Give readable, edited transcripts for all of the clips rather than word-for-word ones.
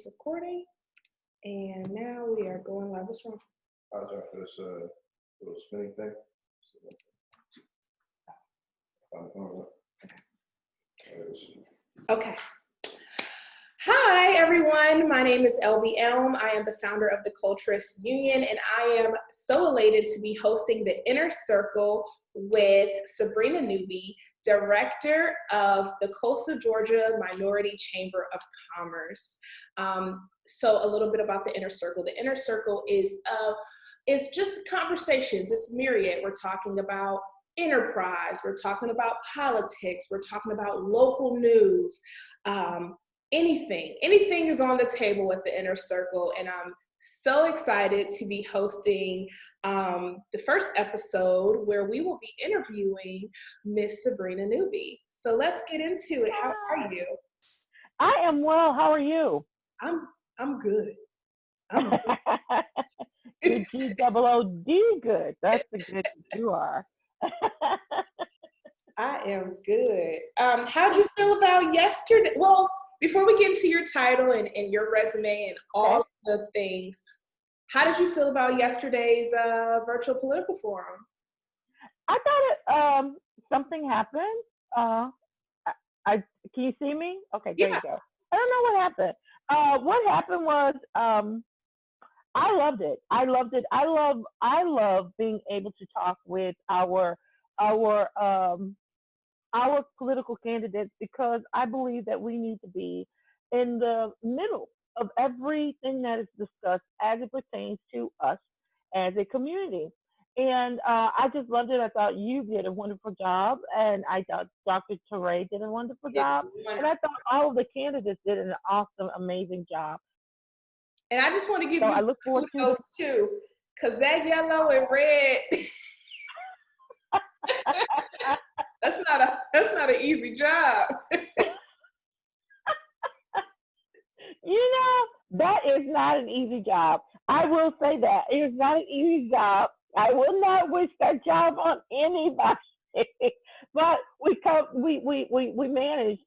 recording. And now we are going live. What's wrong? Apologize for this little spinning thing. Okay. Hi, everyone. My name is LB Elm. I am the founder of the Culturist Union, and I am so elated to be hosting the Inner Circle with Sabrina Newby, Director of the Coastal Georgia Minority Chamber of Commerce. So a little bit about the Inner Circle. The Inner Circle is just conversations. It's myriad. We're talking about enterprise. We're talking about politics. We're talking about local news. Anything is on the table with the Inner Circle, and I'm so excited to be hosting the first episode where we will be interviewing Miss Sabrina Newby. So let's get into it. How are you? I am well. How are you? I'm good. You're G-O-O-D good. That's the good that you are. I am good. How'd you feel about yesterday? Well, before we get into your title and your resume and all the things, how did you feel about yesterday's virtual political forum? I thought something happened. Can you see me? Okay, there you go. I don't know what happened. What happened was I loved it. I love being able to talk with our political candidates, because I believe that we need to be in the middle of everything that is discussed as it pertains to us as a community. And I just loved it. I thought you did a wonderful job, and I thought Dr. Teray did a wonderful job, and I thought all of the candidates did an awesome, amazing job. And I just want to give you kudos too, because that yellow and red. That's not an easy job. That is not an easy job. I will say that it is not an easy job. I will not wish that job on anybody. But we managed.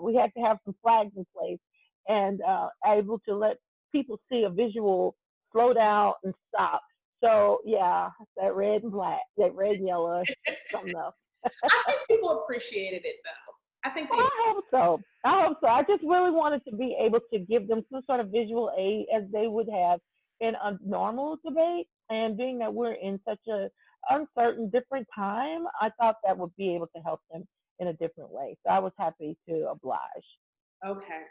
We had to have some flags in place and able to let people see a visual slow down and stop. So yeah, that red and black, that red and yellow, something else. I think people appreciated it though. I hope so. I just really wanted to be able to give them some sort of visual aid as they would have in a normal debate. And being that we're in such a uncertain, different time, I thought that would be able to help them in a different way. So I was happy to oblige. Okay.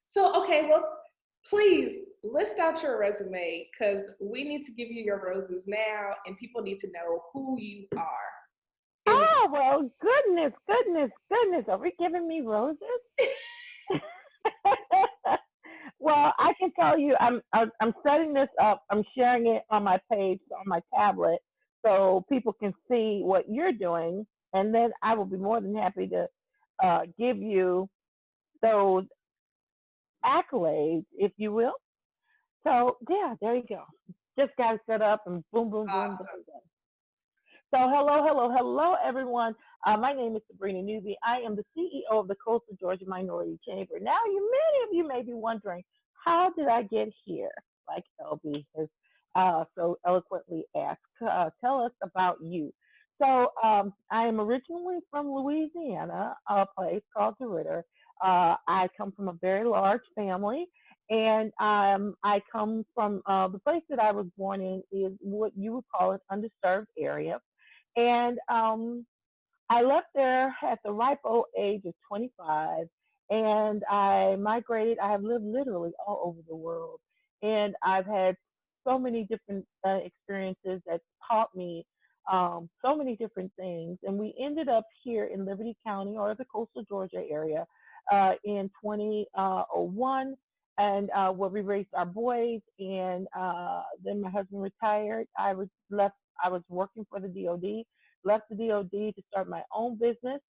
So, well, please list out your resume, because we need to give you your roses now, and people need to know who you are. Oh, well, goodness. Are we giving me roses? Well, I can tell you, I'm setting this up. I'm sharing it on my page, on my tablet, so people can see what you're doing. And then I will be more than happy to give you those accolades, if you will. So, yeah, there you go. Just got it set up and boom, boom, boom, boom. So hello, everyone. My name is Sabrina Newby. I am the CEO of the Coastal Georgia Minority Chamber. Now, many of you may be wondering, how did I get here? Like LB has so eloquently asked. Tell us about you. So I am originally from Louisiana, a place called DeRidder. I come from a very large family, and I come from the place that I was born in is what you would call an underserved area. And I left there at the ripe old age of 25, and I migrated. I have lived literally all over the world, and I've had so many different experiences that taught me so many different things. And we ended up here in Liberty County, or the Coastal Georgia area, in 2001, and where we raised our boys. And then my husband retired. I was working for the DOD, left the DOD to start my own business.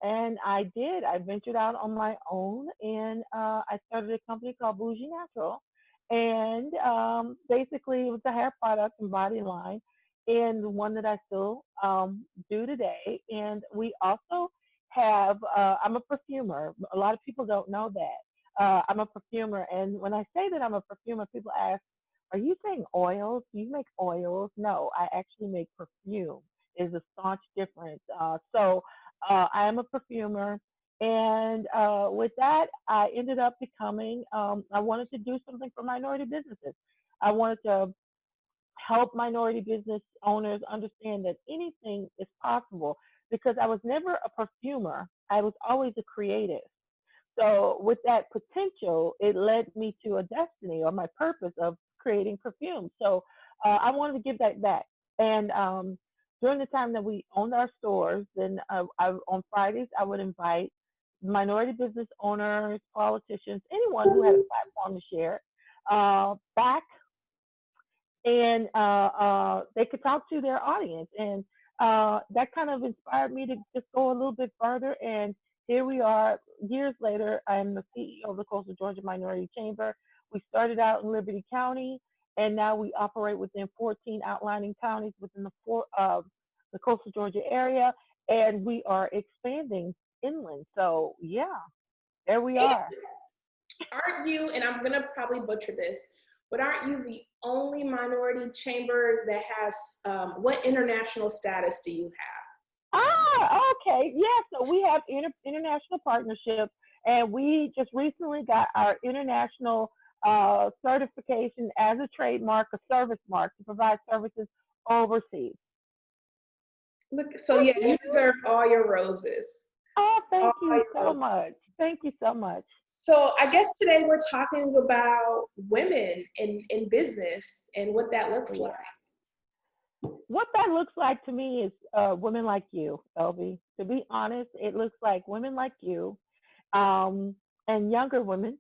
And I did. I ventured out on my own, and I started a company called Bougie Natural. And basically, it was a hair product and body line, and the one that I still do today. And we also have, I'm a perfumer. A lot of people don't know that. I'm a perfumer, and when I say that I'm a perfumer, people ask, "Are you saying oils? Do you make oils?" No, I actually make perfume. Is a staunch difference. I am a perfumer, and with that, I ended up becoming. I wanted to do something for minority businesses. I wanted to help minority business owners understand that anything is possible because I was never a perfumer. I was always a creative. So with that potential, it led me to a destiny or my purpose of creating perfume. So I wanted to give that back. And during the time that we owned our stores, then on Fridays I would invite minority business owners, politicians, anyone who had a platform to share back, and they could talk to their audience. And that kind of inspired me to just go a little bit further. And here we are, years later. I'm the CEO of the Coastal Georgia Minority Chamber. We started out in Liberty County, and now we operate within 14 outlining counties within the Coastal Georgia area, and we are expanding inland. So yeah, there we And are. aren't you, and I'm gonna probably butcher this, but aren't you the only minority chamber that has, what international status do you have? Okay. Yeah. So we have international partnerships, and we just recently got our international certification as a trademark, a service mark to provide services overseas. Look, so yeah, you deserve all your roses. Oh, All thank you your so roses. much. Thank you so much. So I guess today we're talking about women in business and what that looks Yeah. like. What that looks like to me is women like you, Elvie. To be honest, it looks like women like you, um, and younger women,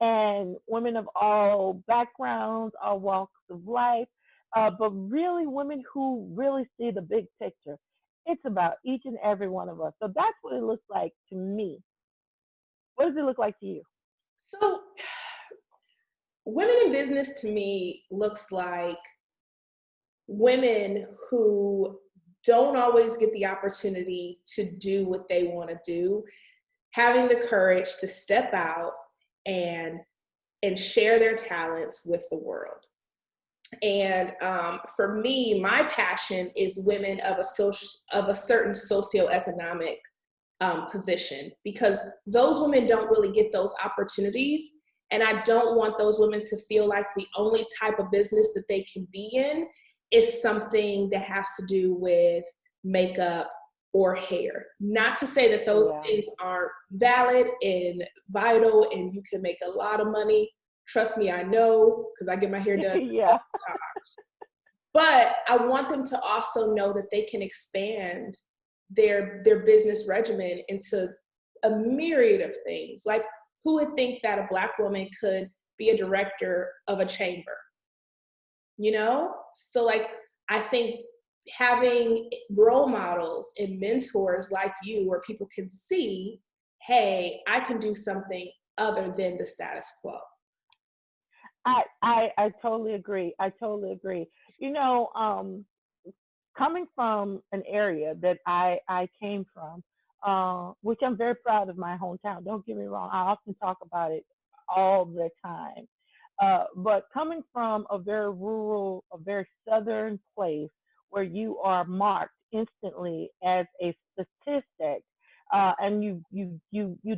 and women of all backgrounds, all walks of life, but really women who really see the big picture. It's about each and every one of us. So that's what it looks like to me. What does it look like to you? So women in business to me looks like women who don't always get the opportunity to do what they want to do, having the courage to step out and share their talents with the world. And for me, my passion is women of a certain socioeconomic position, because those women don't really get those opportunities. And I don't want those women to feel like the only type of business that they can be in is something that has to do with makeup or hair. Not to say that those Yeah. things aren't valid and vital and you can make a lot of money. Trust me, I know, because I get my hair done all Yeah. the time. But I want them to also know that they can expand their business regimen into a myriad of things. Like, who would think that a Black woman could be a director of a chamber? You know? So like, I think having role models and mentors like you where people can see, hey, I can do something other than the status quo. I totally agree. I totally agree. You know, coming from an area that I came from, which I'm very proud of my hometown. Don't get me wrong. I often talk about it all the time. But coming from a very rural, a very southern place where you are marked instantly as a statistic, and you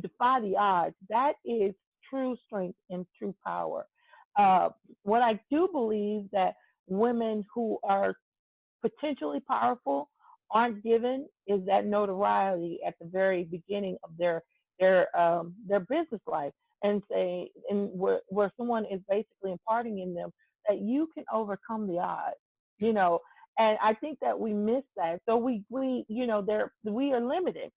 defy the odds. That is true strength and true power. Uh, what I do believe that women who are potentially powerful aren't given is that notoriety at the very beginning of their business life, and say, and where someone is basically imparting in them that you can overcome the odds, you know. And I think that we miss that. So we there we are limited,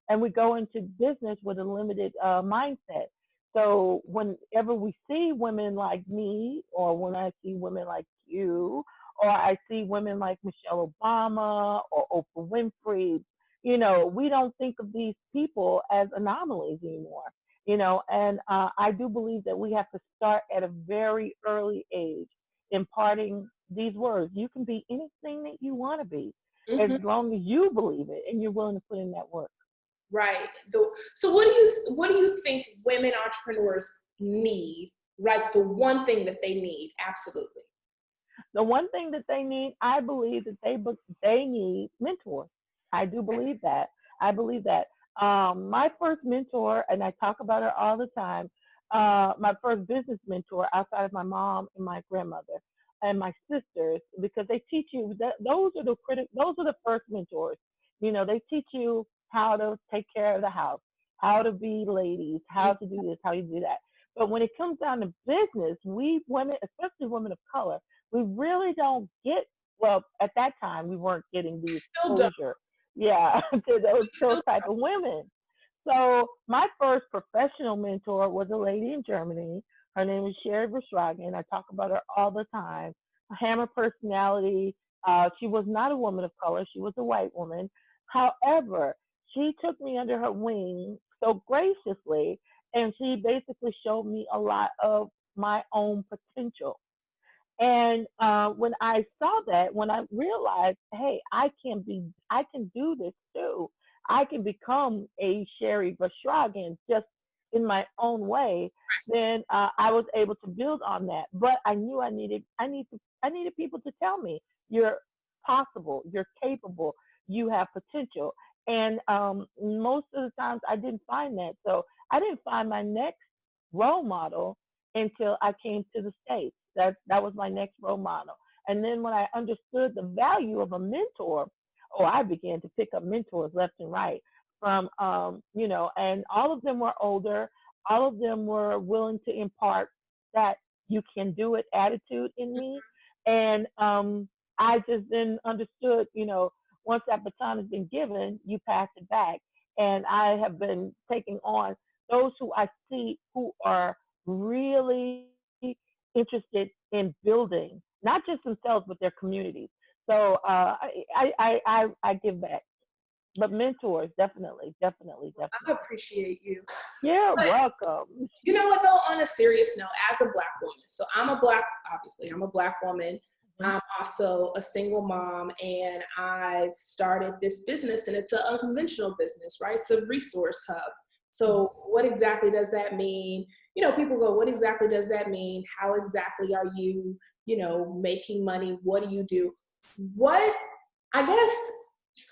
and we go into business with a limited mindset. So whenever we see women like me, or when I see women like you, or I see women like Michelle Obama or Oprah Winfrey, we don't think of these people as anomalies anymore. And I do believe that we have to start at a very early age imparting these words. You can be anything that you want to be as Mhm. long as you believe it and you're willing to put in that work. Right. So what do you think women entrepreneurs need? Like the one thing that they need? Absolutely. The one thing that they need, I believe that they need mentors. I do believe that. I believe that. My first mentor, and I talk about her all the time. My first business mentor, outside of my mom and my grandmother and my sisters, because they teach you that those are those are the first mentors. They teach you how to take care of the house, how to be ladies, how to do this, how you do that. But when it comes down to business, we women, especially women of color, we really don't get, well, at that time we weren't getting the Still don't. exposure, yeah, to those Still type of women. So my first professional mentor was a lady in Germany. Her name is Sherry Verstragen. I talk about her all the time. A hammer personality. She was not a woman of color. She was a white woman. However, she took me under her wing so graciously, and she basically showed me a lot of my own potential. And when I saw that, when I realized, hey, I can do this too. I can become a Sherry Verstragen just in my own way. Then I was able to build on that. But I knew I needed people to tell me you're possible, you're capable, you have potential. And most of the times I didn't find that. So I didn't find my next role model until I came to the States. That was my next role model. And then when I understood the value of a mentor, oh, I began to pick up mentors left and right from and all of them were older, all of them were willing to impart that you can do it attitude in me. And I just then understood, once that baton has been given, you pass it back. And I have been taking on those who I see who are really interested in building not just themselves but their communities. So I give back, but mentors definitely, definitely, I definitely. appreciate you. You're But welcome. you know what though, on a serious note, as a black woman, so obviously I'm a black woman. Mhm. I'm also a single mom and I've started this business and it's an unconventional business, right? It's a resource hub. So what exactly does that mean? People go, what exactly does that mean? How exactly are you, making money? What do you do? What, I guess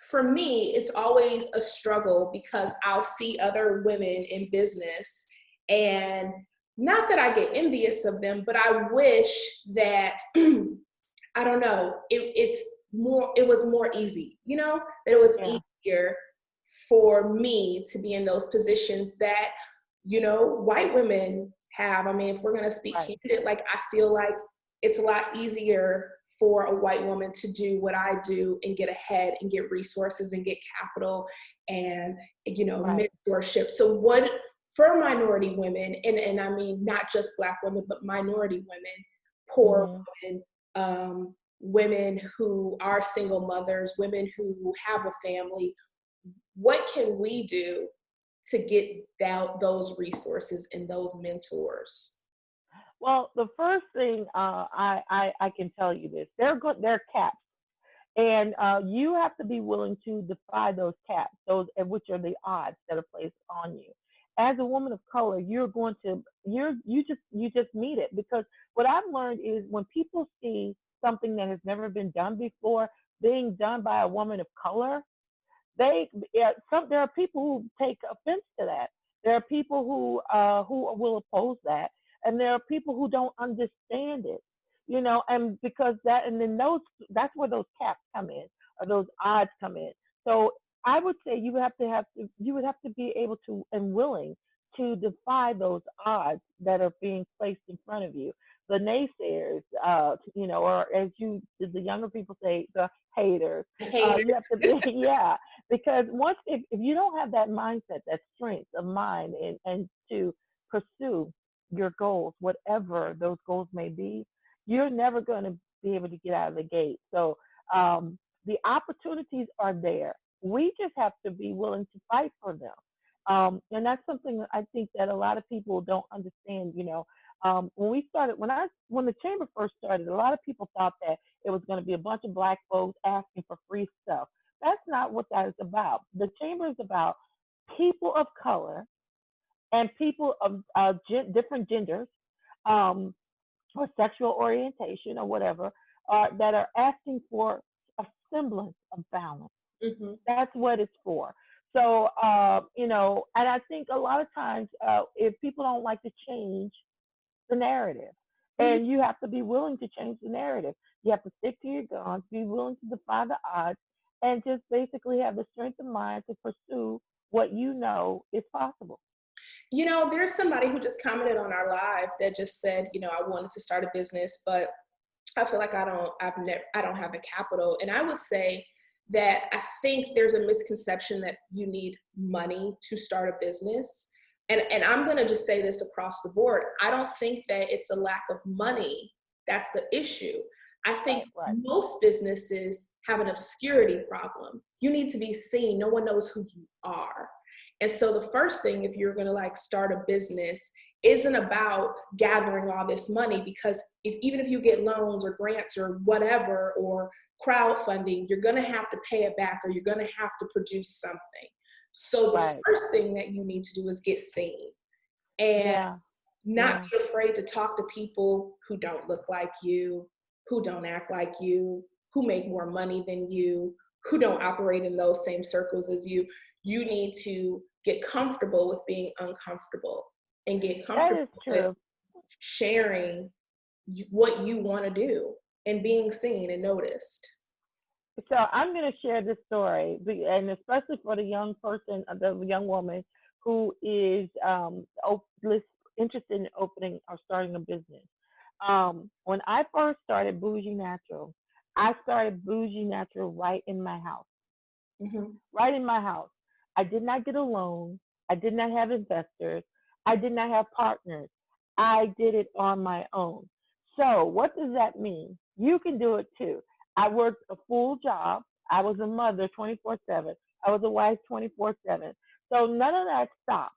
for me, it's always a struggle because I'll see other women in business and not that I get envious of them, but I wish that I don't know, it was more easy, that it was Yeah. easier for me to be in those positions that, white women have. I mean, if we're gonna speak Right. candid, like I feel like it's a lot easier for a white woman to do what I do and get ahead and get resources and get capital and Right. mentorship. So what for minority women, and I mean not just black women, but minority women, poor Hmm. women, women who are single mothers, women who have a family, what can we do to get out those resources and those mentors? Well, the first thing I can tell you this: they're capped. And you have to be willing to defy those caps, those which are the odds that are placed on you. As a woman of color, you just meet it, because what I've learned is when people see something that has never been done before being done by a woman of color, there are people who take offense to that. There are people who will oppose that, and there are people who don't understand it. And because that, and then that's where those caps come in, or those odds come in. So I would say you would have to be able to and willing to defy those odds that are being placed in front of you. The naysayers, or as the younger people say, the haters. Haters. You have to be, yeah, because if you don't have that mindset, that strength of mind, and to pursue your goals, whatever those goals may be, you're never going to be able to get out of the gate. So the opportunities are there. We just have to be willing to fight for them. And that's something I think that a lot of people don't understand. When the chamber first started, a lot of people thought that it was going to be a bunch of black folks asking for free stuff. That's not what that is about. The chamber is about people of color and people of different genders, um, or sexual orientation or whatever, that are asking for a semblance of balance. Mm-hmm. That's what it's for. So, and I think a lot of times, if people don't like to change the narrative, Mm-hmm. and you have to be willing to change the narrative. You have to stick to your guns, be willing to defy the odds, and just basically have the strength of mind to pursue what you know is possible. There's somebody who just commented on our live that just said, I wanted to start a business, but I feel like I don't have the capital. And I would say that I think there's a misconception that you need money to start a business. And I'm going to just say this across the board. I don't think that it's a lack of money that's the issue. I think Right. most businesses have an obscurity problem. You need to be seen. No one knows who you are. And so the first thing, if you're going to like start a business, isn't about gathering all this money, because even if you get loans or grants or whatever, or crowdfunding, you're going to have to pay it back, or you're going to have to produce something. So the Right. first thing that you need to do is get seen, and Yeah. not Yeah. be afraid to talk to people who don't look like you, who don't act like you, who make more money than you, who don't operate in those same circles as you. You need to get comfortable with being uncomfortable, and get That comfortable is with true. sharing what you want to do and being seen and noticed. So I'm going to share this story, and especially for the young person, the young woman who is interested in opening or starting a business. When I first started Bougie Natural, I started Bougie Natural right in my house. Mm-hmm. Right in my house. I did not get a loan. I did not have investors. I did not have partners. I did it on my own. So, what does that mean? You can do it too. I worked a full job. I was a mother 24/7. I was a wife 24/7. So, none of that stopped.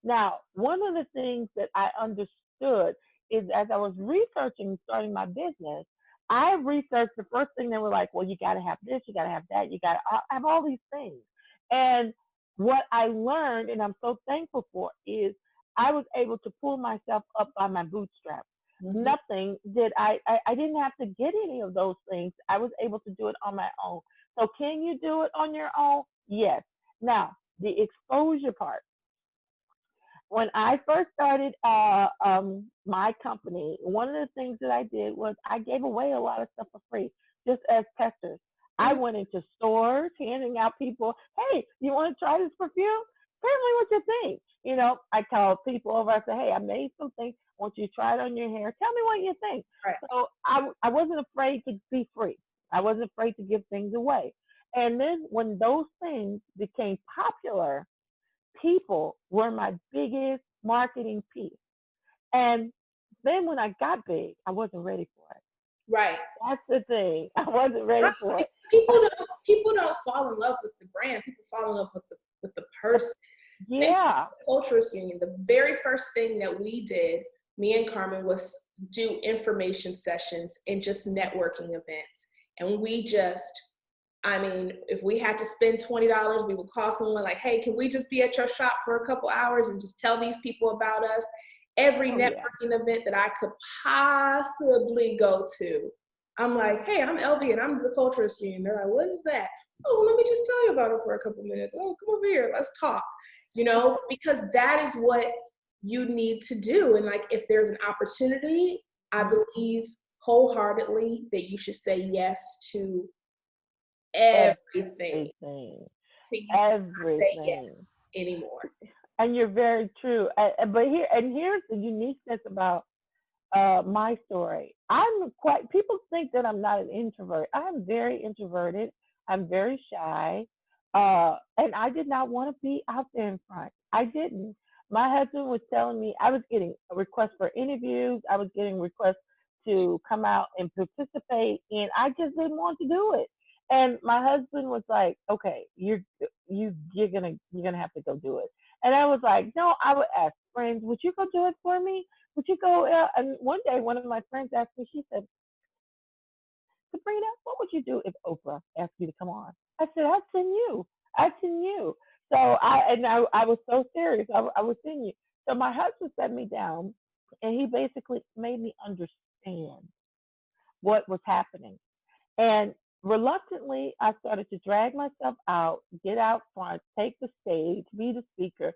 Now, one of the things that I understood is as I was researching starting my business, I researched the first thing they were like, well, you got to have this, you got to have that, you got to have all these things. And what I learned, and I'm so thankful for, is I was able to pull myself up by my bootstraps. Mm-hmm. Nothing did I didn't have to get any of those things. I was able to do it on my own. So can you do it on your own? Yes. Now, the exposure part, when I first started my company, one of the things that I did was I gave away a lot of stuff for free, just as testers. I Mm-hmm. went into stores handing out people, hey, you want to try this perfume? Tell me what you think. I called people over. I said, hey, I made something. I want you to try it on your hair. Tell me what you think. Right. So I wasn't afraid to be free. I wasn't afraid to give things away. And then when those things became popular, people were my biggest marketing piece. And then when I got big, I wasn't ready for it. Right. That's the thing. I wasn't Right. ready for it. People don't fall in love with the brand. People fall in love with the person. Same thing Yeah. with the Culturist Union. The very first thing that we did, me and Carmen, was do information sessions and just networking events. And we just, I mean, if we had to spend $20, we would call someone like, hey, can we just be at your shop for a couple hours and just tell these people about us? Every Oh, yeah. networking event that I could possibly go to, I'm like, hey, I'm LB and I'm the Culturist Union. They're like, what is that? Oh, well, let me just tell you about it for a couple minutes. Oh, come over here, let's talk. Because that is what you need to do. And like, if there's an opportunity, I believe wholeheartedly that you should say yes to everything. Everything. So you cannot say yes Everything. anymore. And you're very true. But here's the uniqueness about my story. People think that I'm not an introvert. I'm very introverted. I'm very shy. And I did not want to be out there in front. I didn't. My husband was telling me I was getting requests for interviews. I was getting requests to come out and participate, and I just didn't want to do it. And my husband was like, "Okay, you're gonna have to go do it." And I was like, "No." I would ask friends, "Would you go do it for me? Would you go?" And one day, one of my friends asked me, she said, Sabrina, what would you do if Oprah asked you to come on? I said, I'd send you. I'd send you. So I was so serious. I was seeing you. So my husband sat me down, and he basically made me understand what was happening. And reluctantly, I started to drag myself out, get out front, take the stage, be the speaker,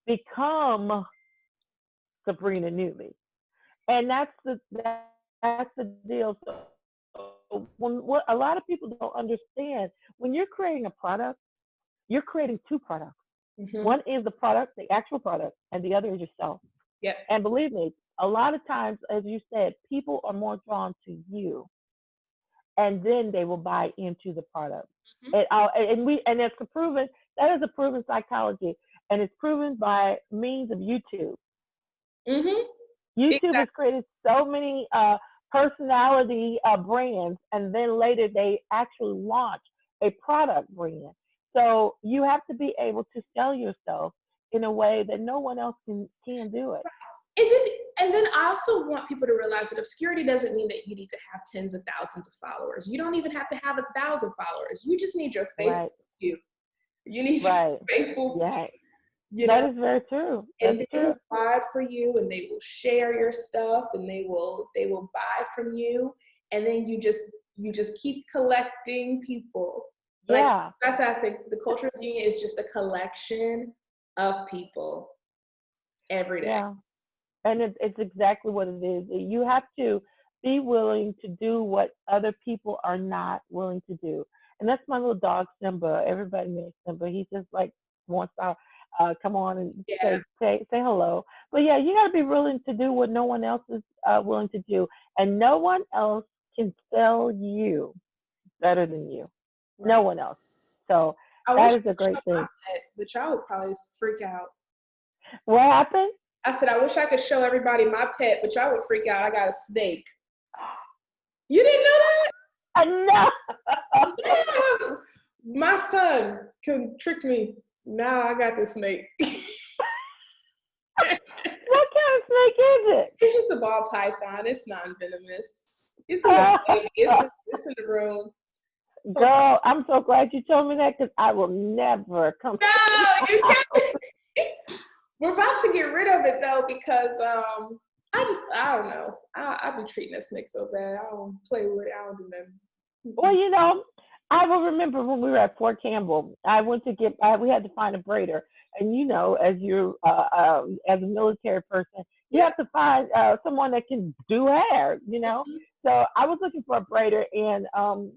become Sabrina Newby. And that's the deal. So when what a lot of people don't understand, when you're creating a product, you're creating two products. Mm-hmm. One is the product, the actual product, and the other is yourself. Yep. And believe me, a lot of times, as you said, people are more drawn to you, and then they will buy into the product. Mm-hmm. And it's a proven that is a proven psychology, and it's proven by means of YouTube. Mm-hmm. YouTube has Exactly. created so many personality brands, and then later they actually launch a product brand. So you have to be able to sell yourself in a way that no one else can do it. And then, I also want people to realize that obscurity doesn't mean that you need to have tens of thousands of followers. You don't even have to have 1,000 followers. You just need your faithful Right, few. You need your right. faithful few, Yeah, you that know, is very true. That's and they true. will ride for you, and they will share your stuff, and they will buy from you, and then you just keep collecting people. Like Yeah, that's how I think the Culturist Union is just a collection of people every day. yeah. And it's exactly what it is. You have to be willing to do what other people are not willing to do. And that's my little dog Simba. Everybody knows Simba. He just like wants to come on and Yeah, say hello. But yeah, you got to be willing to do what no one else is willing to do, and no one else can sell you better than you. No right. one else. So I wish that I is a could show great my thing. pet, but y'all would probably freak out. What happened? I said, I wish I could show everybody my pet, but y'all would freak out. I got a snake. You didn't know that? No. Yeah. My son can trick me. Now I got this snake. What kind of snake is it? It's just a ball python. It's non-venomous. It's a little baby. It's in the room. Oh, Girl, I'm so glad you told me that because I will never come to no, your you house. can't. We're about to get rid of it though because I don't know. I be treating that snake so bad. I don't play with it. I don't do Well, nothing. I will remember when we were at Fort Campbell. I went to we had to find a braider, and as you as a military person, you Yeah. have to find someone that can do hair. So I was looking for a braider, and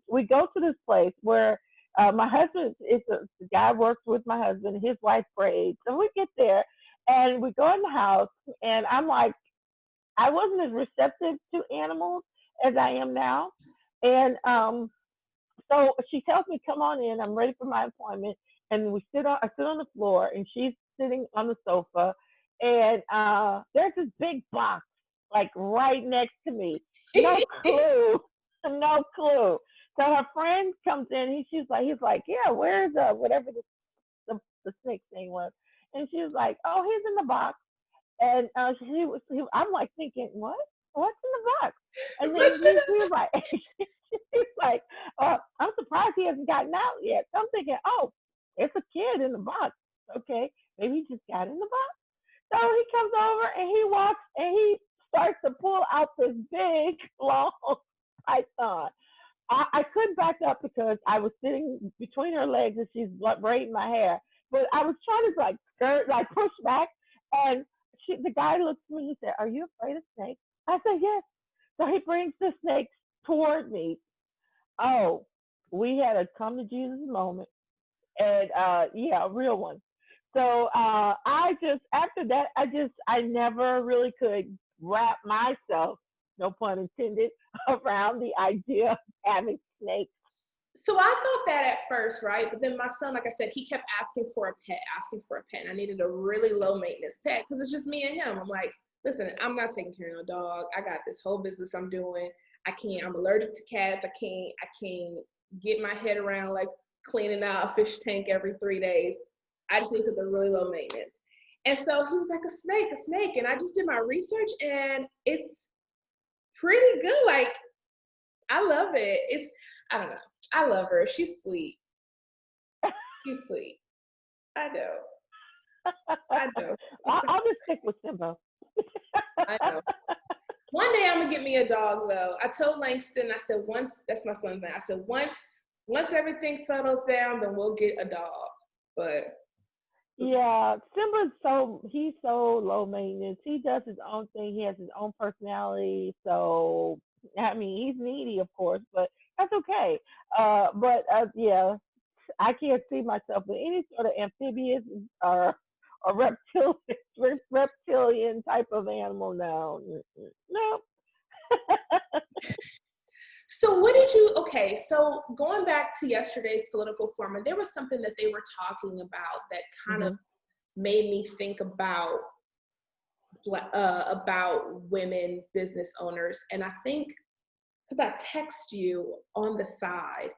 we go to this place where my husband is the guy works with my husband. His wife braids, and we get there, and we go in the house, and I'm like, I wasn't as receptive to animals as I am now, and so she tells me, "Come on in. I'm ready for my appointment." And I sit on the floor, and she's sitting on the sofa, and there's this big box like right next to me. No clue, no clue. So her friend comes in. He's like, "Yeah, where's whatever the snake thing was?" And she was like, "Oh, he's in the box." And I'm like thinking, what? What's in the box? And then she was like, she's like, I'm surprised he hasn't gotten out yet. So I'm thinking, oh, it's a kid in the box. Okay, maybe he just got in the box. So he comes over and he walks and he starts to pull out this big long python. I couldn't back up because I was sitting between her legs and she's braiding my hair. But I was trying to like skirt, like push back, and the guy looked at me. He said, "Are you afraid of snakes?" I said, "Yes." So he brings the snake toward me. Oh, we had a come to Jesus moment, and yeah, a real one. So I just after that, I never really could wrap myself, no pun intended, around the idea of having snakes. So I thought that at first, right? But then my son, like I said, he kept asking for a pet, asking for a pet. And I needed a really low maintenance pet because it's just me and him. I'm like, listen, I'm not taking care of no dog. I got this whole business I'm doing. I'm allergic to cats. I can't get my head around like cleaning out a fish tank every 3 days. I just need something really low maintenance. And so he was like, a snake, a snake. And I just did my research and it's pretty good. Like, I love it. I don't know. I love her. She's sweet. She's sweet. I know. I know. I'll just stick with Simba. I know. One day I'm gonna get me a dog though. I told Langston, I said once, that's my son's name. I said once everything settles down, then we'll get a dog. But Yeah, he's so low maintenance. He does his own thing. He has his own personality. So I mean, he's needy, of course, but that's okay. But yeah, I can't see myself with any sort of amphibious or reptilian type of animal. No, no. so what did you, okay, so going back to yesterday's political forum, there was something that they were talking about that kind of Hmm. made me think about women business owners. And I think, because I text you on the side,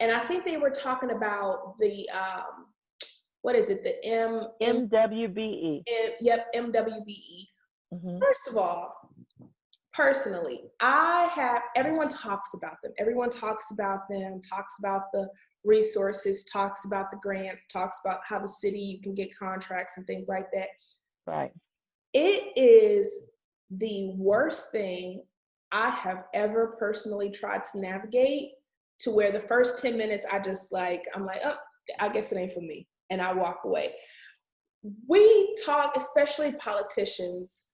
and I think they were talking about the, what is it, the MWBE. yep, MWBE. Hmm. First of all, personally, everyone talks about them. Everyone talks about them, talks about the resources, talks about the grants, talks about how the city, you can get contracts and things like that. Right. It is the worst thing I have ever personally tried to navigate, to where the first 10 minutes I'm like, oh, I guess it ain't for me. And I walk away. We talk, especially politicians,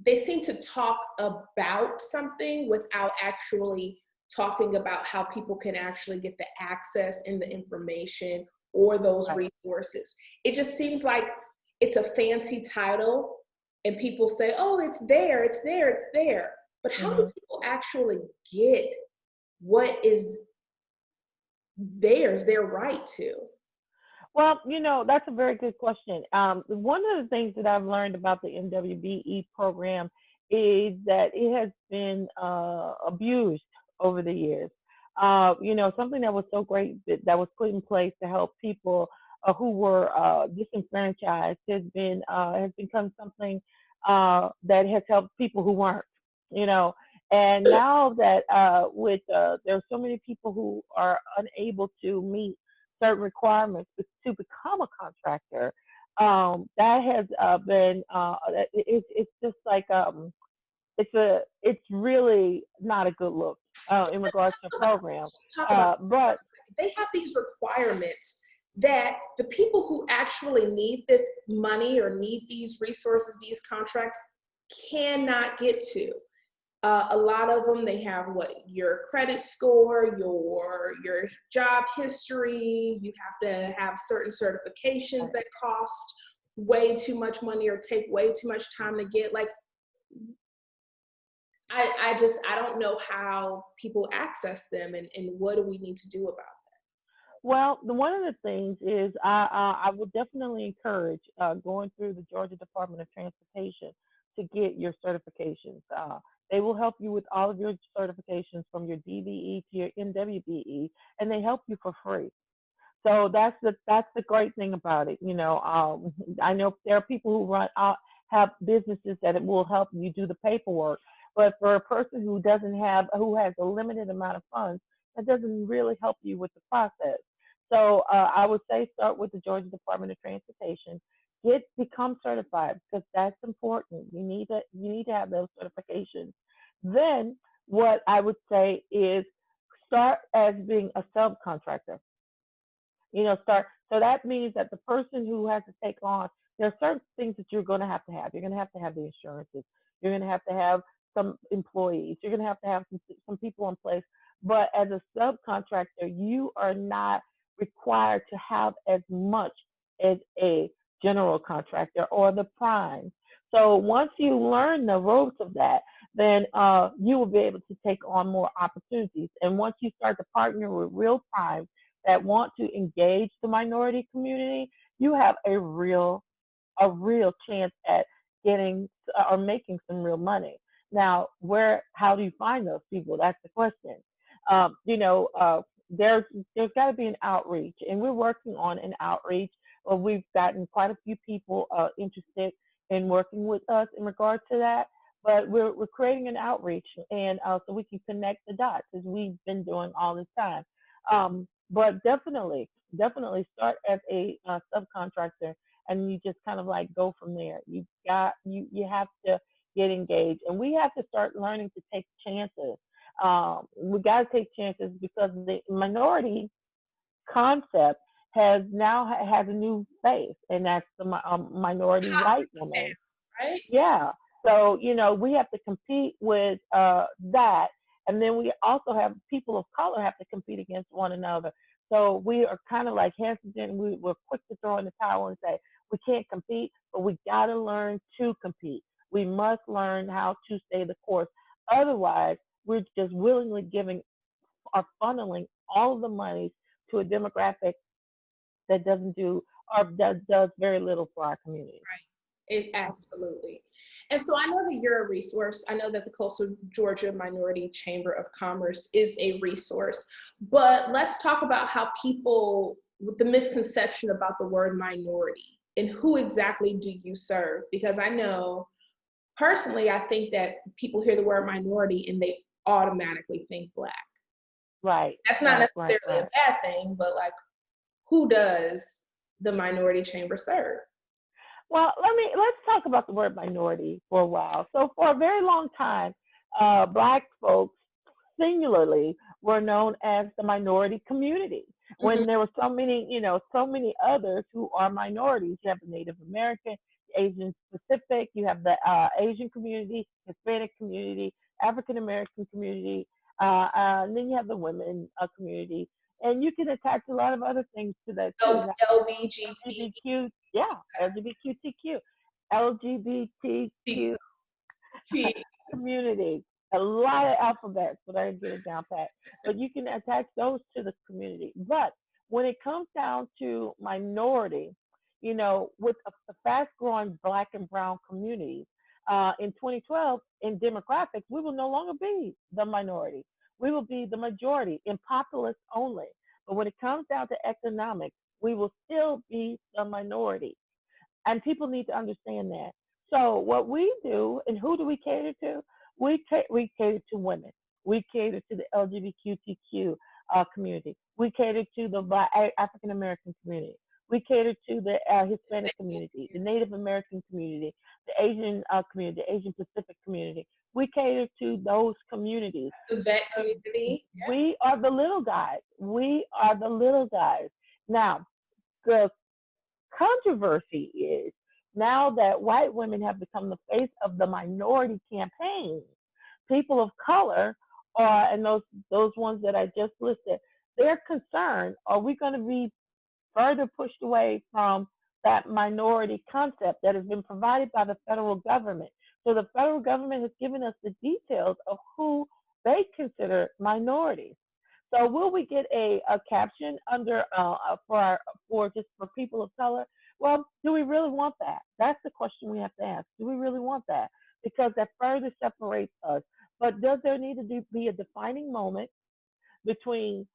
they seem to talk about something without actually talking about how people can actually get the access and the information or those Right. resources. It just seems like it's a fancy title and people say, oh, it's there, it's there, it's there. But how do Hmm. people actually get what is theirs, their right to? Well, that's a very good question. One of the things that I've learned about the NWBE program is that it has been abused over the years. Something that was so great that was put in place to help people who were disenfranchised has become something that has helped people who weren't. You know, and now that there are so many people who are unable to meet certain requirements to become a contractor. That has been it's just like it's really not a good look in regards to the program. Talk about for a But second. They have these requirements that the people who actually need this money or need these resources, these contracts, cannot get to. A lot of them, they have what, your credit score, your job history. You have to have certain certifications that cost way too much money or take way too much time to get. Like, I don't know how people access them, and what do we need to do about well, one of the things is I would definitely encourage going through the Georgia Department of Transportation to get your certifications. They will help you with all of your certifications from your DBE to your NWBE, and they help you for free. So that's the great thing about it. I know there are people who have businesses that it will help you do the paperwork, but for a person who has a limited amount of funds, that doesn't really help you with the process. So I would say start with the Georgia Department of Transportation. Become certified because that's important. You need to have those certifications. Then what I would say is start as being a subcontractor. Start. So that means that the person who has to take on, there are certain things that you're going to have to have. You're going to have the insurances. You're going to have some employees. You're going to have some people in place. But as a subcontractor, you are not required to have as much as a general contractor or the prime. So once you learn the ropes of that, then you will be able to take on more opportunities. And once you start to partner with real primes that want to engage the minority community, you have a real chance at getting or making some real money. Now, how do you find those people? That's the question. Um, you know, uh, there's got to be an outreach, and we're working on an outreach. We've gotten quite a few people interested in working with us in regard to that. But we're creating an outreach, and so we can connect the dots as we've been doing all this time. But definitely start as a subcontractor, and you just kind of like go from there. You have to get engaged, and we have to start learning to take chances. We got to take chances because the minority concept has a new face, and that's the minority white Now, woman. right? Yeah. So, we have to compete with that. And then we also have people of color have to compete against one another. So we are kind of like hesitant. We're quick to throw in the towel and say, we can't compete, but we got to learn to compete. We must learn how to stay the course. Otherwise, we're just willingly giving or funneling all of the money to a demographic that doesn't do or that does very little for our community. It absolutely. And so I know that you're a resource. I know that the Coastal Georgia Minority Chamber of Commerce is a resource, but let's talk about how people with the misconception about the word minority and who exactly do you serve? Because I know personally, I think that people hear the word minority and they automatically think Black. Right, That's not right, right, necessarily a right. bad thing, but like, who does the minority chamber serve? Well, let's talk about the word minority for a while. So for a very long time, black folks singularly were known as the minority community. Mhm. When there were so many others who are minorities. You have the Native American, Asian Pacific, you have the Asian community, Hispanic community, African American community, and then you have the women community. And you can attach a lot of other things to that too. L- LBGT. LGBTQ, yeah, LGBTQ, LGBTQ community. A lot of alphabets, but I didn't get it down pat. But you can attach those to the community. But when it comes down to minority, with a fast growing black and brown communities, in 2012, in demographics, we will no longer be the minority. We will be the majority in populace only. But when it comes down to economics, we will still be the minority. And people need to understand that. So what we do, and who do we cater to? We cater to women. We cater to the LGBTQ community. We cater to the African American community. We cater to the Hispanic community, the Native American community, the Asian community, the Asian Pacific community. We cater to those communities. The vet community. We are the little guys. We are the little guys. Now, the controversy is now that white women have become the face of the minority campaign, people of color, and those ones that I just listed, they're concerned: are we going to be further pushed away from that minority concept that has been provided by the federal government? So the federal government has given us the details of who they consider minorities. So will we get a caption under for just for people of color? Well, do we really want that? That's the question we have to ask. Do we really want that? Because that further separates us. But does there need to be a defining moment between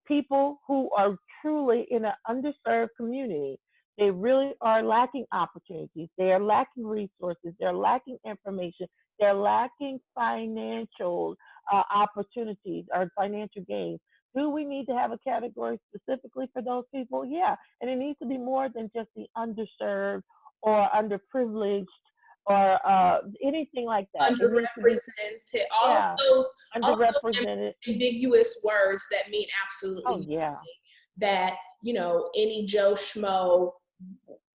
people who are truly in an underserved community? They really are lacking opportunities. They are lacking resources. They're lacking information. They're lacking financial opportunities or financial gains. Do we need to have a category specifically for those people? Yeah. And it needs to be more than just the underserved or underprivileged or anything like that. It needs to be, Underrepresented, yeah, all of those underrepresented. ambiguous words that mean Oh, absolutely yeah. nothing. That, any Joe Schmo,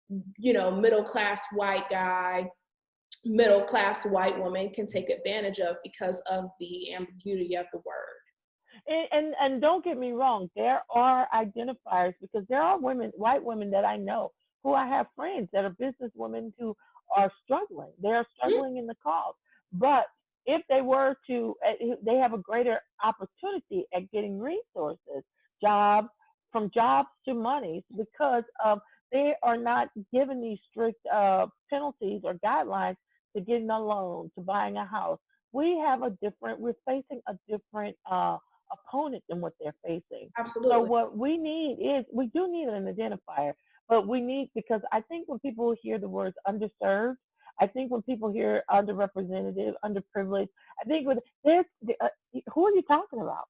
middle class white guy, middle class white woman can take advantage of because of the ambiguity of the word. And don't get me wrong, there are identifiers because there are women, white women that I know who I have friends that are business women who are struggling. They are Mhm. struggling in the cause. But if they were to, they have a greater opportunity at getting resources, jobs, from jobs to money, because they are not given these strict penalties or guidelines to getting a loan, to buying a house. We're facing a different opponent than what they're facing. So Absolutely. what we need is we do need an identifier, but we need because I think when people hear the words underserved, I think when people hear underrepresented, underprivileged, I think with this, who are you talking about?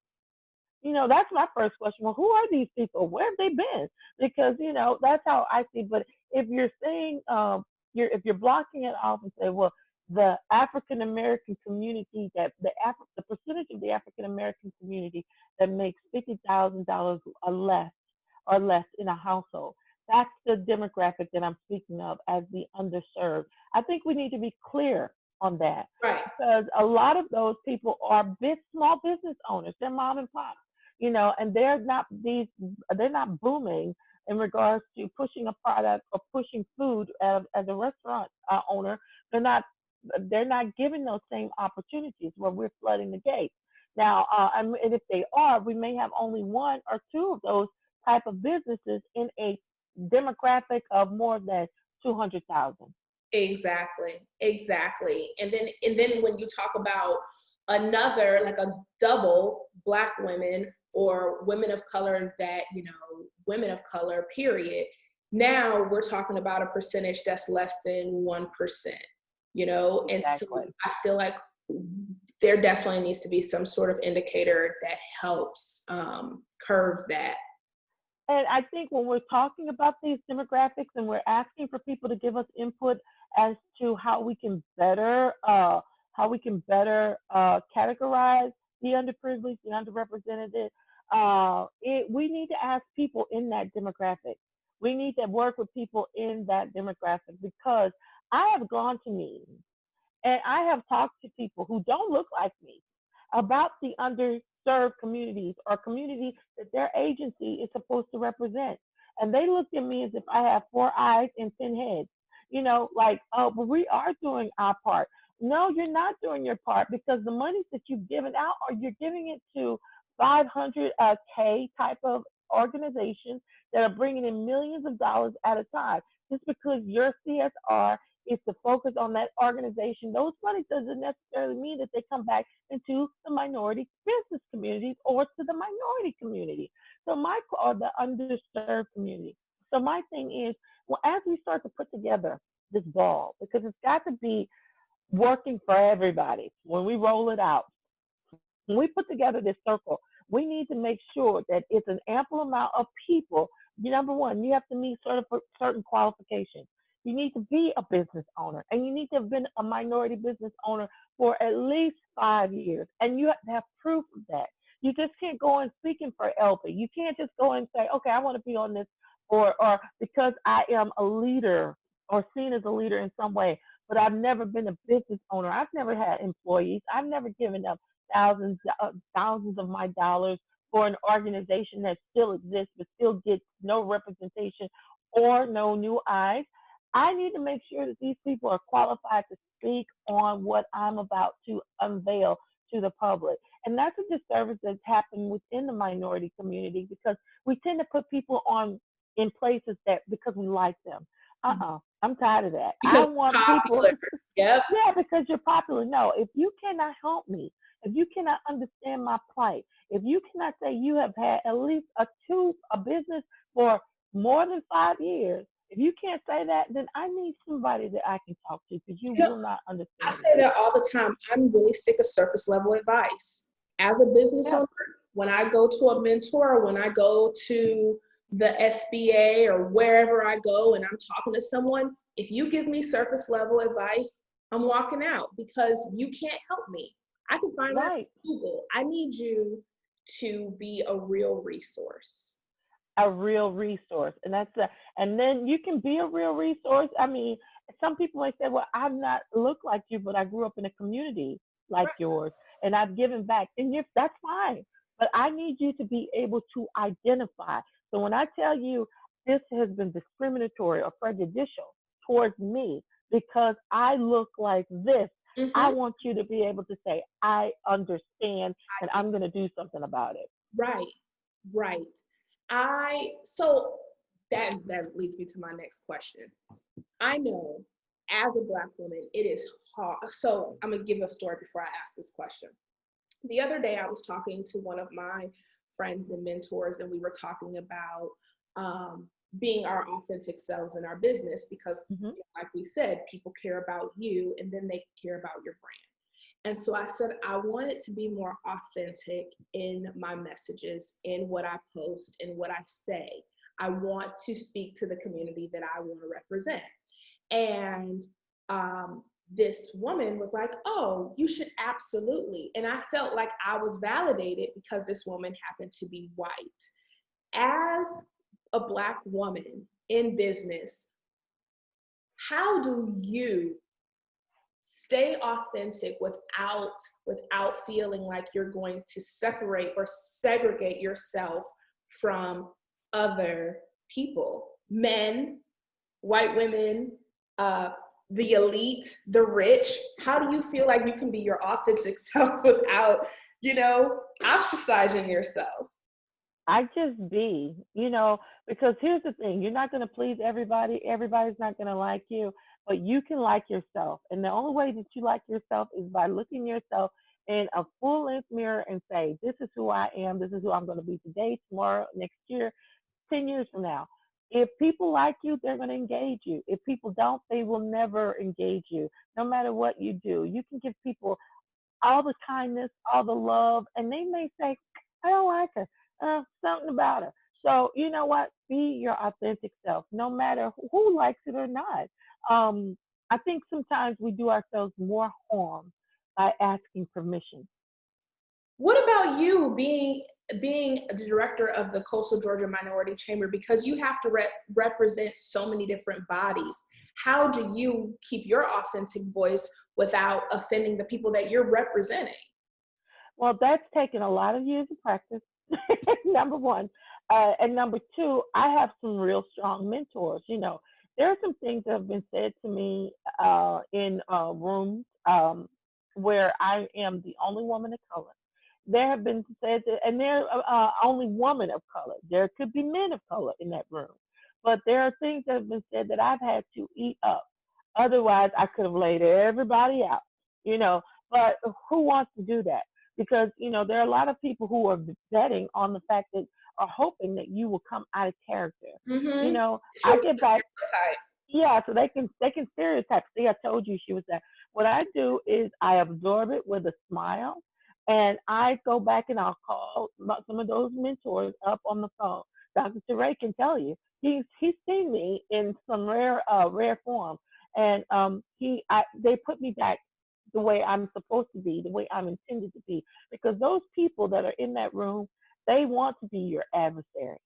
That's my first question. Well, who are these people? Where have they been? Because, that's how I see. But if you're saying, if you're blocking it off and say, well, the African American community the percentage of the African American community that makes $50,000 or less in a household. That's the demographic that I'm speaking of as the underserved. I think we need to be clear on that Right. because a lot of those people are small business owners. They're mom and pop, and they're not booming in regards to pushing a product or pushing food as a restaurant owner. They're not they're not given those same opportunities where we're flooding the gates. Now, and if they are, we may have only one or two of those type of businesses in a demographic of more than 200,000. Exactly. And then when you talk about another, like a double Black women or women of color women of color, period. Now we're talking about a percentage that's less than 1%, and so Exactly. I feel like there definitely needs to be some sort of indicator that helps curve that. And I think when we're talking about these demographics and we're asking for people to give us input as to how we can better categorize the underprivileged, the underrepresented, we need to ask people in that demographic. We need to work with people in that demographic because I have gone to meetings and I have talked to people who don't look like me about the underserved communities or communities that their agency is supposed to represent. And they looked at me as if I have 4 eyes and 10 heads. Like, oh, but we are doing our part. No, you're not doing your part because the money that you've given out, or you're giving it to 500K type of organizations that are bringing in millions of dollars at a time. Just because your CSR is to focus on that organization, those money doesn't necessarily mean that they come back into the minority business communities or to the minority community. Or the underserved community. So my thing is, well, as we start to put together this ball, because it's got to be working for everybody when we roll it out, when we put together this circle, we need to make sure that it's an ample amount of people. Number one, you have to meet certain qualifications. You need to be a business owner, and you need to have been a minority business owner for at least 5 years, and you have to have proof of that. You just can't go in speaking for LP. You can't just go and say, okay, I want to be on this, or because I am a leader or seen as a leader in some way, but I've never been a business owner. I've never had employees. I've never given up thousands of my dollars for an organization that still exists but still gets no representation or no new eyes. I need to make sure that these people are qualified to speak on what I'm about to unveil to the public. And that's a disservice that's happened within the minority community because we tend to put people in places that because we like them. I'm tired of that. Because I want popular. people. Yep. Yeah, because you're popular. No, if you cannot help me, if you cannot understand my plight, if you cannot say you have had at least a business for more than 5 years, if you can't say that, then I need somebody that I can talk to because you will not understand. I say that all the time. I'm really sick of surface level advice. As a business owner, when I go to a mentor, when I go to the SBA or wherever I go and I'm talking to someone, if you give me surface level advice, I'm walking out because you can't help me. I can find that on Google. I need you to be a real resource. A real resource. And then you can be a real resource. I mean, some people might say, well, I'm not look like you, but I grew up in a community like yours and I've given back. And that's fine. But I need you to be able to identify. So when I tell you this has been discriminatory or prejudicial towards me because I look like this, I want you to be able to say, I understand and I'm going to do something about it. Right. So that leads me to my next question. I know as a Black woman, it is hard. So I'm going to give a story before I ask this question. The other day I was talking to one of my friends and mentors, and we were talking about being our authentic selves in our business because like we said, people care about you and then they care about your brand. And so I said, I wanted to be more authentic in my messages, in what I post, in what I say. I want to speak to the community that I want to represent. And this woman was like, oh, you should absolutely. And I felt like I was validated because this woman happened to be white. As a Black woman in business, how do you stay authentic without feeling like you're going to separate or segregate yourself from other people, men, white women, the elite, the rich? How do you feel like you can be your authentic self without, ostracizing yourself? I just be, because here's the thing, you're not going to please everybody. Everybody's not going to like you, but you can like yourself. And the only way that you like yourself is by looking yourself in a full length mirror and say, this is who I am. This is who I'm going to be today, tomorrow, next year, 10 years from now. If people like you, they're going to engage you. If people don't, they will never engage you, no matter what you do. You can give people all the kindness, all the love, and they may say, I don't like her, something about her. So, you know what? Be your authentic self, no matter who likes it or not. I think sometimes we do ourselves more harm by asking permission. What about you being the director of the Coastal Georgia Minority Chamber, because you have to represent so many different bodies? How do you keep your authentic voice without offending the people that you're representing? Well, that's taken a lot of years of practice, number one. And number two, I have some real strong mentors. There are some things that have been said to me in rooms where I am the only woman of color. There have been said that, and they're only woman of color. There could be men of color in that room, but there are things that have been said that I've had to eat up. Otherwise, I could have laid everybody out, you know. But who wants to do that? Because there are a lot of people who are betting on the fact that are hoping that you will come out of character. You Mm-hmm. know, I She'll be get back, stereotype. yeah, so they can stereotype. See, I told you she was that. What I do is I absorb it with a smile, and I go back and I'll call some of those mentors up on the phone. Dr. Teray can tell you he's seen me in some rare form, and they put me back the way I'm supposed to be, the way I'm intended to be, because those people that are in that room, they want to be your adversary.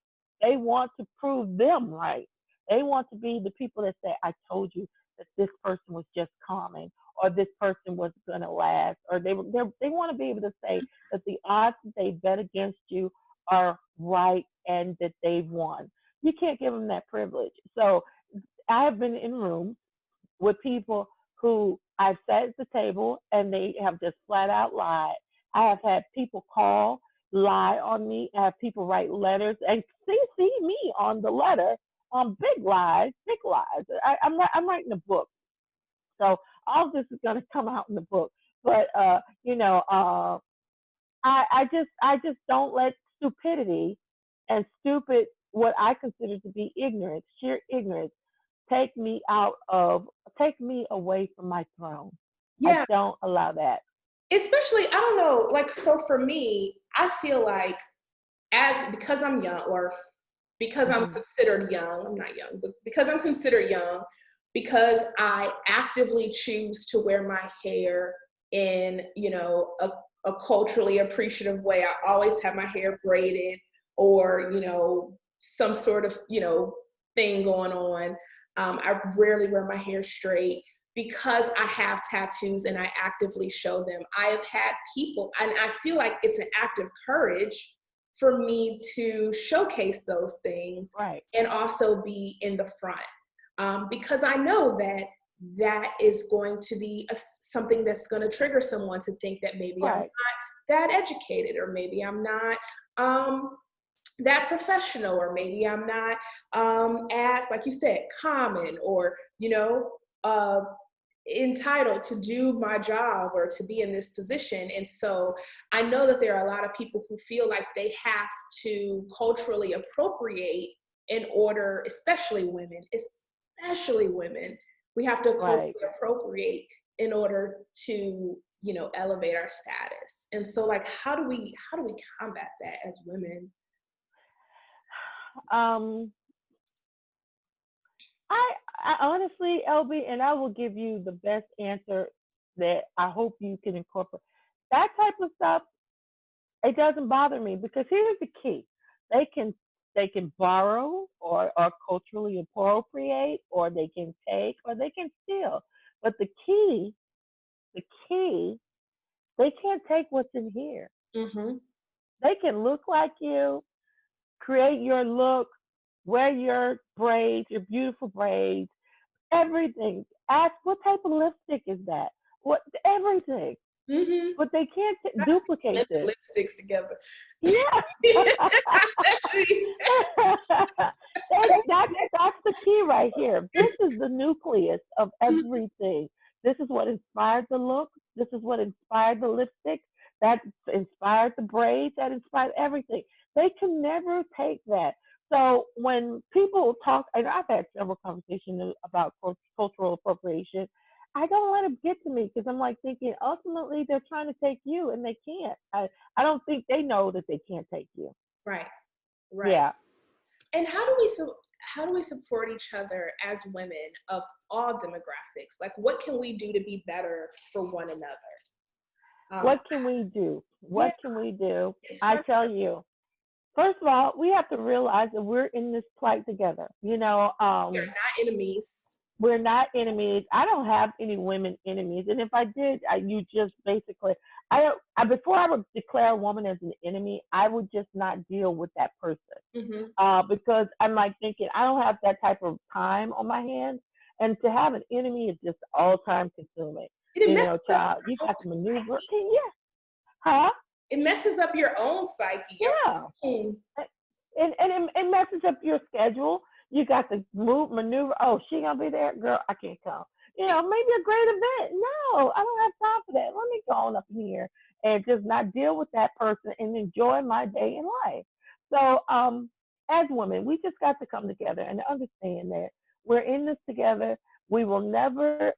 They want to prove them right. They want to be the people that say, I told you that this person was just common, or this person was going to last, or they want to be able to say that the odds that they bet against you are right and that they've won. You can't give them that privilege. So I have been in rooms with people who I've sat at the table and they have just flat out lied. I have had people call, lie on me. I have people write letters and CC me on the letter. Big lies, big lies. I'm writing a book, so all of this is going to come out in the book. But I just don't let stupidity and stupid, what I consider to be ignorance, sheer ignorance, take me away from my throne. I Yeah, don't allow that. especially, I don't know, like, so for me, I feel like, because I'm young, or because I'm Hmm. considered young, I'm not young, but because I'm considered young, because I actively choose to wear my hair in, a culturally appreciative way. I always have my hair braided, or, some sort of, thing going on. I rarely wear my hair straight because I have tattoos and I actively show them. I have had people, and I feel like it's an act of courage for me to showcase those things Right, and also be in the front, because I know that that is going to be something that's going to trigger someone to think that maybe I'm right, not that educated, or maybe I'm not that professional, or maybe I'm not as, like you said, common, or uh, entitled to do my job or to be in this position. And so I know that there are a lot of people who feel like they have to culturally appropriate in order, especially women, we have to culturally right. appropriate in order to you know, elevate our status. And so like, how do we combat that as women? I, I honestly, LB, and I will give you the best answer that I hope you can incorporate. That type of stuff, it doesn't bother me because here's the key: they can they can borrow or culturally appropriate, or they can take, or they can steal. But the key, they can't take what's in here. Mm-hmm. They can look like you, create your look, wear your braids, your beautiful braids, everything. Ask what type of lipstick is that? What everything. Mm-hmm. But they can't That's duplicate this. lipsticks together. Yeah. That's the key right here. This is the nucleus of everything. This is what inspired the look. This is what inspired the lipstick. That inspired the braids. That inspired everything. They can never take that. So when people talk, and I've had several conversations about cultural appropriation, I don't let them get to me because I'm like thinking ultimately they're trying to take you and they can't. I don't think they know that they can't take you. Right. Right. Yeah. And how do we support each other as women of all demographics? Like, what can we do to be better for one another? What can we do? Yeah, What can we do? it's I fun. tell you, first of all, we have to realize that we're in this plight together. We're not enemies. We're not enemies. I don't have any women enemies, and if I did, you just basically, before I would declare a woman as an enemy, I would just not deal with that person. Mm-hmm. Because I'm like thinking I don't have that type of time on my hands, and to have an enemy is just all time consuming. It messes up Child, you your got to own maneuver. psyche. Yeah, huh? It messes up your own psyche. Yeah, and it messes up your schedule. You got to move, maneuver. Oh, she gonna be there, girl. I can't come. Maybe a great event. No, I don't have time for that. Let me go on up here and just not deal with that person and enjoy my day in life. So, as women, we just got to come together and understand that we're in this together. We will never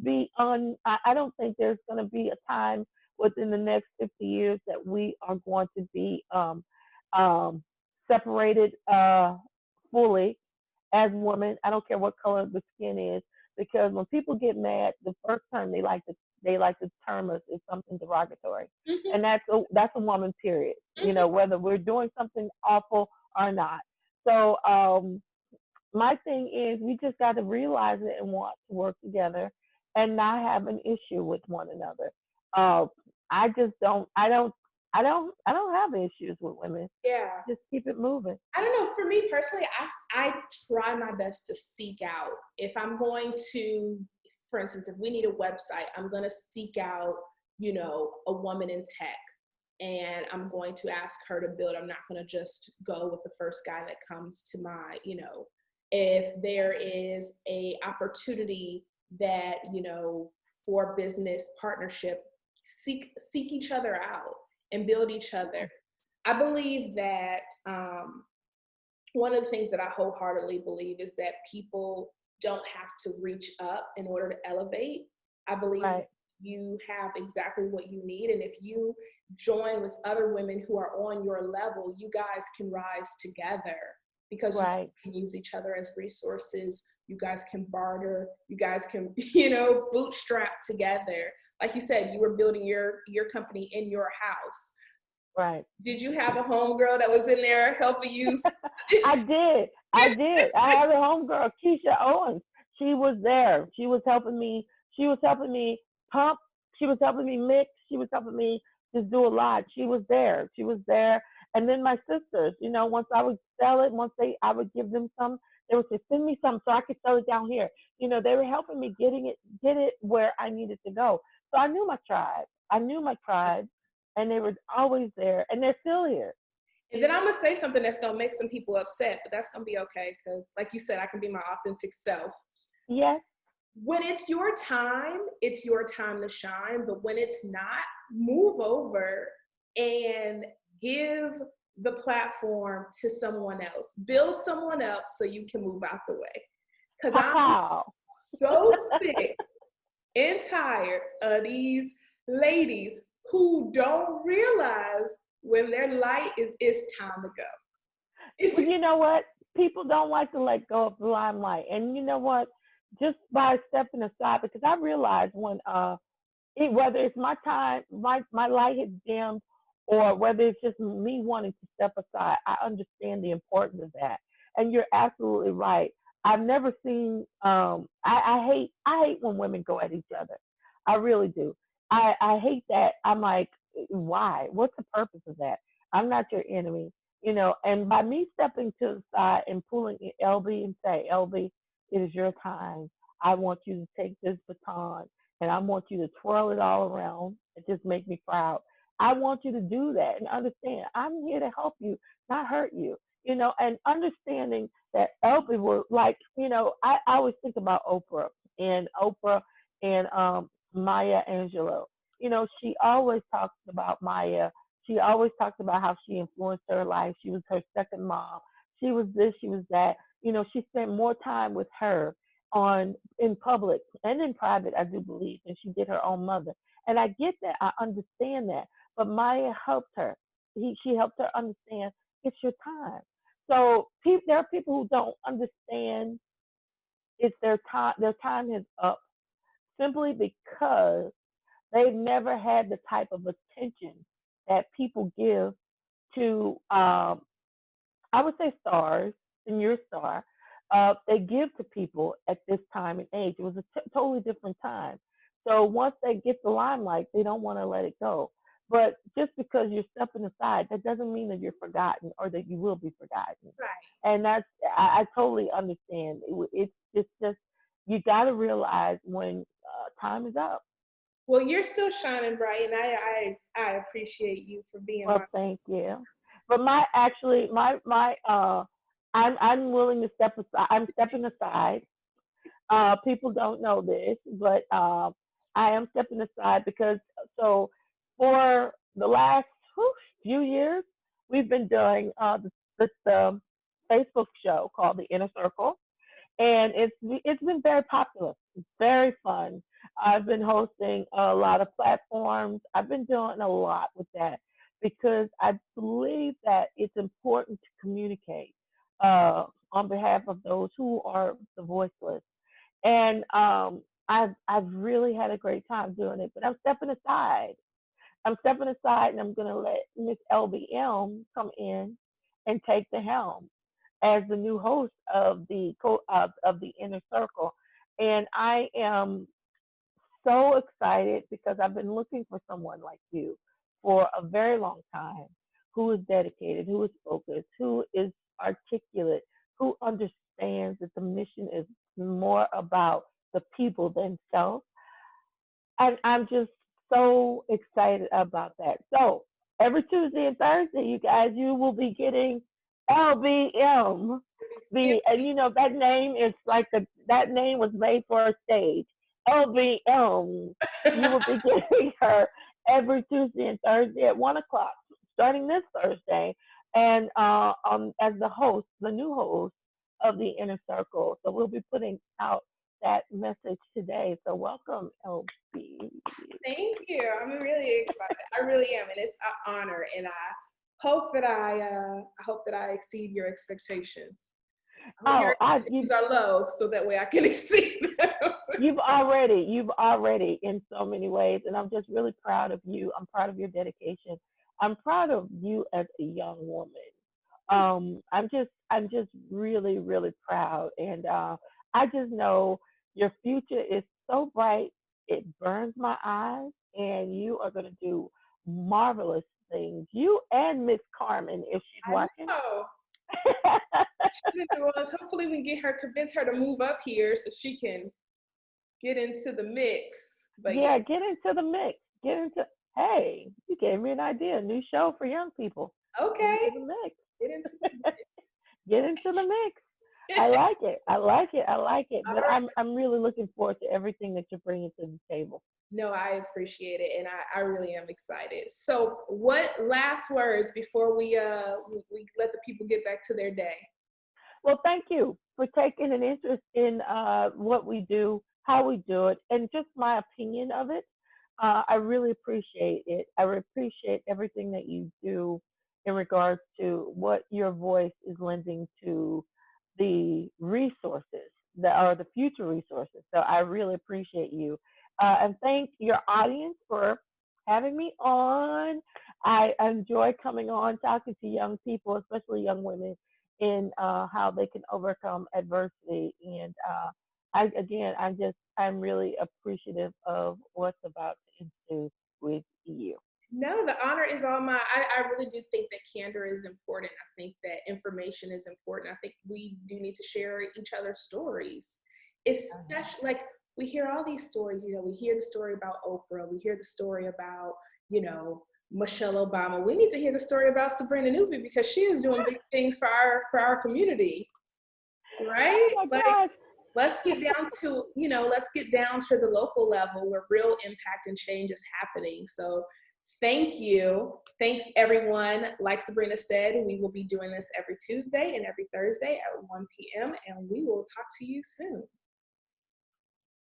be on. I don't think there's going to be a time within the next 50 years that we are going to be um, separated fully as women. I don't care what color the skin is, because when people get mad, the first term they like to term us as something derogatory, Mm-hmm. and that's a woman. Period. Mm-hmm. Whether we're doing something awful or not. So my thing is, we just got to realize it and want to work together and not have an issue with one another. Uh, I just don't. I don't have issues with women. Yeah. Just keep it moving. I don't know. For me personally, I try my best to seek out. If I'm going to, for instance, if we need a website, I'm going to seek out, you know, a woman in tech, and I'm going to ask her to build. I'm not going to just go with the first guy that comes to my, you know, if there is a opportunity that, you know, for business partnership, seek each other out and build each other. I believe that one of the things that I wholeheartedly believe is that people don't have to reach up in order to elevate. I believe Right. that you have exactly what you need. And if you join with other women who are on your level, you guys can rise together because you Right. can use each other as resources. You guys can barter. You guys can, you know, bootstrap together. Like you said, you were building your company in your house. Right. Did you have a homegirl that was in there helping you? I did. I had a homegirl, Keisha Owens. She was there. She was helping me. She was helping me pump. She was helping me mix. She was helping me just do a lot. She was there. She was there. And then my sisters, once I would sell it, I would give them some. They would say, send me some so I could sell it down here. They were helping me get it where I needed to go. So I knew my tribe. And they were always there, and they're still here. And then I'm gonna say something that's gonna make some people upset, but that's gonna be okay because, like you said, I can be my authentic self. Yes. When it's your time to shine. But when it's not, move over and give the platform to someone else. Build someone up so you can move out the way. Because I'm so sick and tired of these ladies who don't realize when their light is it's time to go. Well, It's you know what? People don't like to let go of the limelight, and you know what? Just by stepping aside, because I realize when whether it's my time, my light is dimmed, or whether it's just me wanting to step aside, I understand the importance of that. And you're absolutely right. I've never seen. I hate when women go at each other. I really do. I hate that. I'm like, why? What's the purpose of that? I'm not your enemy, you know. And by me stepping to the side and pulling LB and say, LB, it is your time. I want you to take this baton and I want you to twirl it all around and just make me proud. I want you to do that and understand I'm here to help you, not hurt you. You know, and understanding that Elby were like, you know, I always think about Oprah and Maya Angelou. You know, she always talks about Maya. She always talked about how she influenced her life. She was her second mom. She was this, she was that. You know, she spent more time with her on in public and in private, I do believe, and she did her own mother. And I get that, I understand that. But Maya helped her. She helped her understand it's your time. So there are people who don't understand it's their time. Their time is up simply because they've never had the type of attention that people give to I would say stars, and your star, they give to people at this time and age. It was a totally different time. So once they get the limelight, they don't want to let it go. But just because you're stepping aside, that doesn't mean that you're forgotten or that you will be forgotten. right. And I totally understand. It's just you got to realize when time is up. Well, you're still shining bright, and I appreciate you for being Well, my. thank you. But my actually my I'm willing to step aside. I'm stepping aside. People don't know this, but I am stepping aside because so for the last few years we've been doing the Facebook show called The Inner Circle, and it's been very popular. It's very fun. I've been hosting a lot of platforms. I've been doing a lot with that because I believe that it's important to communicate on behalf of those who are the voiceless. And I've really had a great time doing it. But I'm stepping aside. I'm stepping aside, and I'm going to let Miss LBM come in and take the helm as the new host of the Inner Circle. And I am so excited because I've been looking for someone like you for a very long time, who is dedicated, who is focused, who is articulate, who understands that the mission is more about the people themselves. And I'm just so excited about that. So every Tuesday and Thursday, you guys, you will be getting LBM. And you know that name is like that name was made for a stage. LBM. You will be getting her every Tuesday and Thursday at 1 o'clock, starting this Thursday, and as the host, the new host of the Inner Circle. So we'll be putting out that message today. So welcome, LB. Thank you. I'm really excited. I really am, and it's an honor. And I hope that I exceed your expectations. I hope your expectations are low, so that way I can exceed them. You've already in so many ways, and I'm just really proud of you. I'm proud of your dedication. I'm proud of you as a young woman. I'm just really, really proud, and I just know your future is so bright. It burns my eyes, and you are going to do marvelous things. You and Miss Carmen, if she's I watching. know. She's in New Orleans. Hopefully, we can convince her to move up here so she can get into the mix. But yeah, get into the mix. Hey, you gave me an idea. A new show for young people. Okay. Get into the mix. Get into the mix. Get into the mix. I like it. But right. I'm really looking forward to everything that you're bringing to the table. No, I appreciate it, and I really am excited. So, what last words before we let the people get back to their day? Well, thank you for taking an interest in what we do, how we do it, and just my opinion of it. I really appreciate it. I appreciate everything that you do in regards to what your voice is lending to the resources that are the future resources. So I really appreciate you. And thank your audience for having me on. I enjoy coming on, talking to young people, especially young women, in how they can overcome adversity. And I'm really appreciative of what's about to ensue with you. No, the honor is all mine. I really do think that candor is important. I think that information is important. I think we do need to share each other's stories, especially like we hear all these stories. You know, we hear the story about Oprah, we hear the story about, you know, Michelle Obama. We need to hear the story about Sabrina Newby because she is doing big things for our community, Oh right? my Like, gosh. let's get down to, you know, let's get down to the local level where real impact and change is happening. So thank you. Thanks everyone. Like Sabrina said, we will be doing this every Tuesday and every Thursday at 1 p.m. and we will talk to you soon.